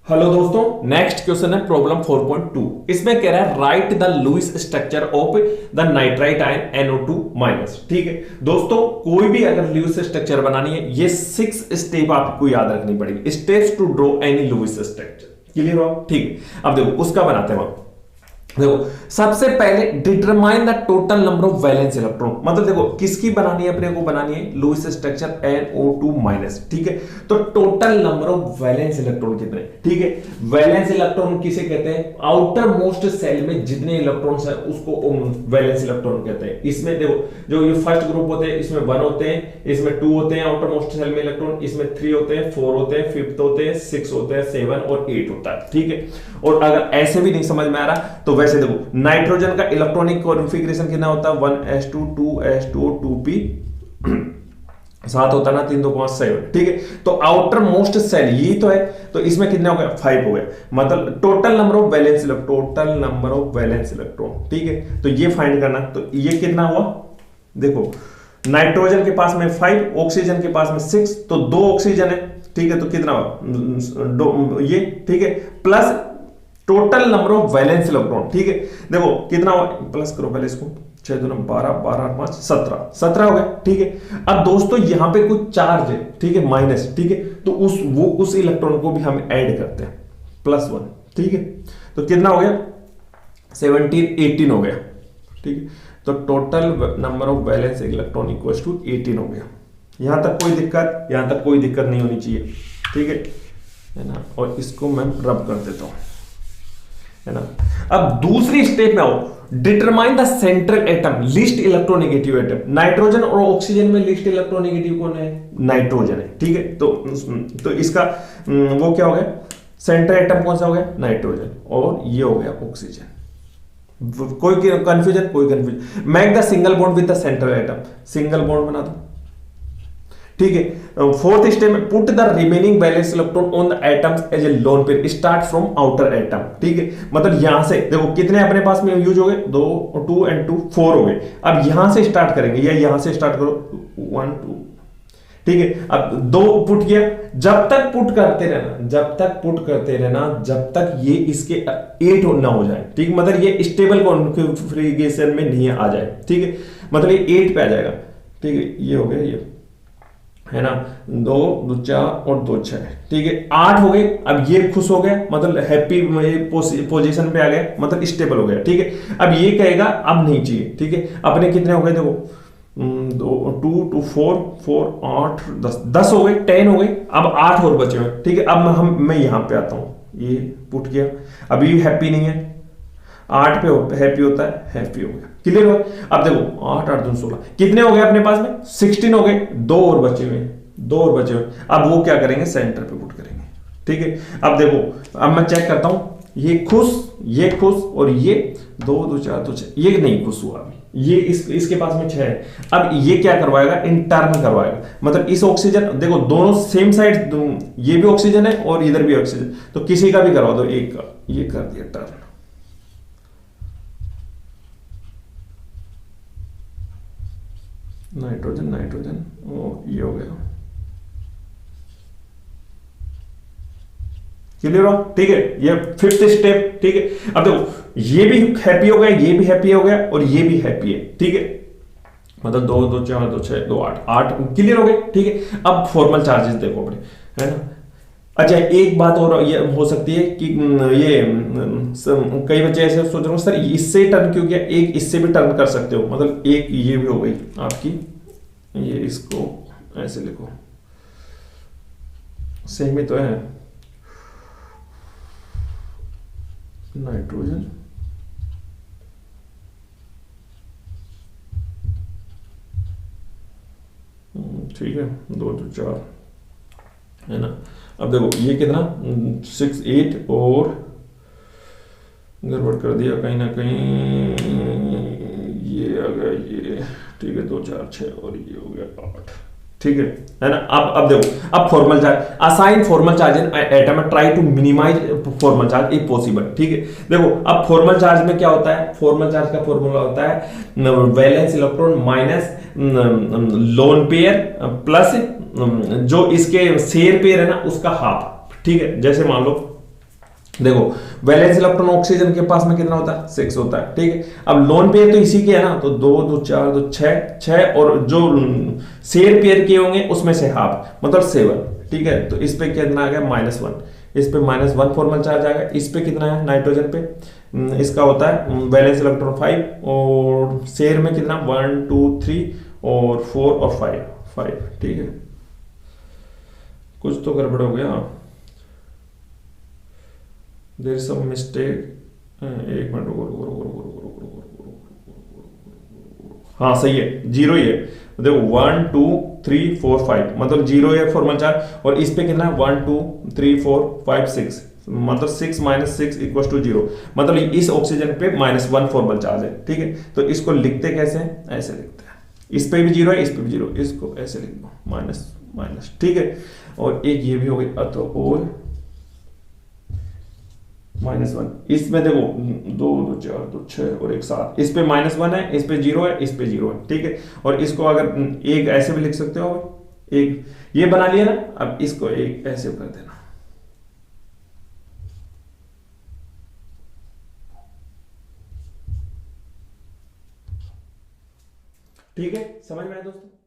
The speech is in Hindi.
हेलो दोस्तों, नेक्स्ट क्वेश्चन है प्रॉब्लम 4.2। इसमें कह रहा है right the Lewis structure of the nitrite ion NO2 minus. ठीक है दोस्तों, कोई भी अगर लुईस स्ट्रक्चर बनानी है ये 6 स्टेप आपको याद रखनी पड़ेगी। Steps to draw any Lewis structure, clear हो? ठीक है, अब देखो उसका बनाते हैं हम। देखो सबसे पहले determine the total number of valence electron, मतलब देखो किसकी बनानी है, अपने को बनानी है लुईस स्ट्रक्चर NO2 माइनस। ठीक है, तो total number of valence electron कितने? ठीक है, वैलेंस इलेक्ट्रॉन किसे कहते हैं? आउटर मोस्ट सेल में जितने इलेक्ट्रॉन्स है उसको वैलेंस इलेक्ट्रॉन कहते हैं। इसमें देखो जो ये फर्स्ट ग्रुप होते हैं इसमें 1 होते हैं, इसमें 2 होते हैं आउटर मोस्ट सेल में इलेक्ट्रॉन, इसमें 3 होते हैं, 4 होते हैं, 5 होते हैं, 6 होते हैं, 7 और 8 होता है। ठीक है, और अगर ऐसे भी नहीं समझ में आ रहा तो वैसे देखो नाइट्रोजन का इलेक्ट्रॉनिक कॉन्फ़िगरेशन कितना होता है? 1s2 2s2 2p 7 होता है ना, 3 2 5 7। ठीक है, तो आउटर मोस्ट सेल यही तो है, तो इसमें कितने हो गए? 5 हो गए, मतलब total number of valence electron. ठीक है, तो ये फाइंड करना। तो ये कितना हुआ? देखो नाइट्रोजन के पास में 5, ऑक्सीजन के पास में 6, तो 2 ऑक्सीजन है। ठीक है, तो कितना हुआ? ये ठीक है, plus total number of valence electron. ठीक है, देखो कितना हुआ, प्लस करो पहले इसको, 6 2 12 12 5 17 हो गया। ठीक है, अब दोस्तों यहां पे कुछ चार्ज है, ठीक है, माइनस। ठीक है, तो उस इलेक्ट्रॉन को भी हम ऐड करते हैं, +1। ठीक है, तो कितना हो गया? 17 18 हो गया। ठीक है, तो total number of valence electron equals to 18 हो गया। यहां तक कोई दिक्कत? यहां तक कोई दिक्कत नहीं होनी चाहिए। ठीक है ना, और इसको मैं रब कर देता हूं, है ना। अब दूसरी स्टेप में आओ, determine the central atom list electronegative atom. Nitrogen और ऑक्सीजन में लिस्ट इलेक्ट्रोनेगेटिव कौन है? नाइट्रोजन है। ठीक है, तो इसका वो क्या हो गया? सेंट्रल एटम कौन सा हो गया? नाइट्रोजन, और ये हो गया ऑक्सीजन। कोई confusion? Make the single bond with the central atom, single bond बना दो। ठीक है, फोर्थ स्टेप में put the remaining valence electron on the atoms as a lone pair, start from outer atom. ठीक है, मतलब यहां से देखो कितने अपने पास में यूज हो गए? 2 and 2 4 हो गए। अब यहां से स्टार्ट करेंगे, या यहां से स्टार्ट करो 1 2। ठीक है, अब 2 पुट किया, जब तक पुट करते रहना जब तक ये इसके 8 ना हो जाए। ठीक, मतलब ये स्टेबल कॉन्फ़िगरेशन में नहीं आ जाए। ठीक है, मतलब ये 8 पे आ जाएगा। ठीक है, ये हो गया, ये है ना, 2 2 4 और 2 6। ठीक है, 8 हो गए। अब ये खुश हो गया, मतलब हैप्पी पोजीशन पे आ गया, मतलब स्टेबल हो गया। ठीक है, अब ये कहेगा अब नहीं चाहिए। ठीक है, अपने कितने हो गए? देखो 2 2 4 4 8 10 हो गए, 10 हो गए। अब 8 और बचे हुए। ठीक है, अब मैं यहां पे आता हूं, ये पुट किया, अभी हैप्पी नहीं है, 8 पे हैप्पी होता है, हैप्पी हो गया। क्लियर हो? अब देखो 8 8 2 16 कितने हो गए अपने पास में? 16 हो गए, 2 और बचे हुए। अब वो क्या करेंगे? सेंटर पे पुट करेंगे। ठीक है, अब देखो, अब मैं चेक करता हूं, ये खुश और ये 2 2 4 2 6, ये नहीं खुश हुआ। अभी ये इसके पास में 6 है। अब ये क्या करवाएगा? इन टर्न करवाएगा, मतलब इस ऑक्सीजन, देखो दोनों सेम साइड, ये भी ऑक्सीजन है और इधर भी ऑक्सीजन, तो किसी का भी करवा दो, एक का, ये कर दिया टर्न। नाइट्रोजन और ये हो गया। क्लियर हो? ठीक है, ये 5th स्टेप। ठीक है, अब देखो ये भी हैप्पी हो गया, ये भी हैप्पी हो गया और ये भी हैप्पी है। ठीक है, मतलब 2 2 4 2 6 2 8 क्लियर हो गए। ठीक है, अब फॉर्मल चार्जेस देखो अपने, है ना। अच्छा, एक बात और ये हो सकती है कि ये कई बच्चे ऐसे सोच रहे हो सर इससे टर्न क्यों किया, एक इससे भी टर्न कर सकते हो, मतलब एक ये भी हो गई आपकी, ये इसको ऐसे लिखो, सेम ही तो है। नाइट्रोजन ठीक है, 2 2 4 है ना। अब देखो ये कितना 6 8 और गड़बड़ कर दिया कहीं ना कहीं, ये आ गया ये। ठीक है, 2 4 6 और ये हो गया 8। ठीक है ना। अब देखो, अब formal charge, assign formal charge in atom, try to minimize formal charge if possible. ठीक है, देखो अब फॉर्मल चार्ज में क्या होता है? फॉर्मल चार्ज का फॉर्मूला होता है valence electron minus lone pair plus जो इसके शेयर पेयर है ना उसका हाफ। ठीक है, जैसे मान लो देखो वैलेंस इलेक्ट्रॉन ऑक्सीजन के पास में कितना होता है, 6 होता है, ठीक है। अब लोन पेयर तो इसी के है ना, तो 2 2 4 2 6 6, और जो शेयर पेयर किए होंगे उसमें से हाफ मतलब 7, ठीक है। तो इस पे कितना आ गया -1, इस पे -1 फॉर्मल चार्ज आ गया। इस पे कितना है नाइट्रोजन पे, इसका होता है वैलेंस इलेक्ट्रॉन 5, और शेयर में कितना 1 2 3 और 4 और 5, ठीक है। कुछ तो गड़बड़ हो गया, देयर इज सम मिस्टेक, एक मिनट रुको रुको रुको रुको रुको रुको रुको रुको, हाँ सही है, जीरो ही है। देखो 1 2 3 4 5 मतलब जीरो है फॉर्मल चार्ज, और इस पे कितना है 1 2 3 4 5 6, मतलब 6 -6 इक्वल टू 0, मतलब इस ऑक्सीजन पे -1 फॉर्मल चार्ज है, ठीक है। तो इसको लिखते कैसे हैं, ऐसे लिखते हैं, इस पे भी जीरो है, इस पे भी जीरो, इसको ऐसे लिख दो माइनस माइनस, ठीक है। और एक ये भी हो गई, अतो और -1, इसमें देखो 2 2 4 2 6 और 1 7, इस पे -1 है, इस पे 0 है, इस पे 0 है, ठीक है। और इसको अगर एक ऐसे भी लिख सकते हो, एक ये बना लिया ना, अब इसको एक ऐसे कर देना, ठीक है। समझ में आया दोस्तों।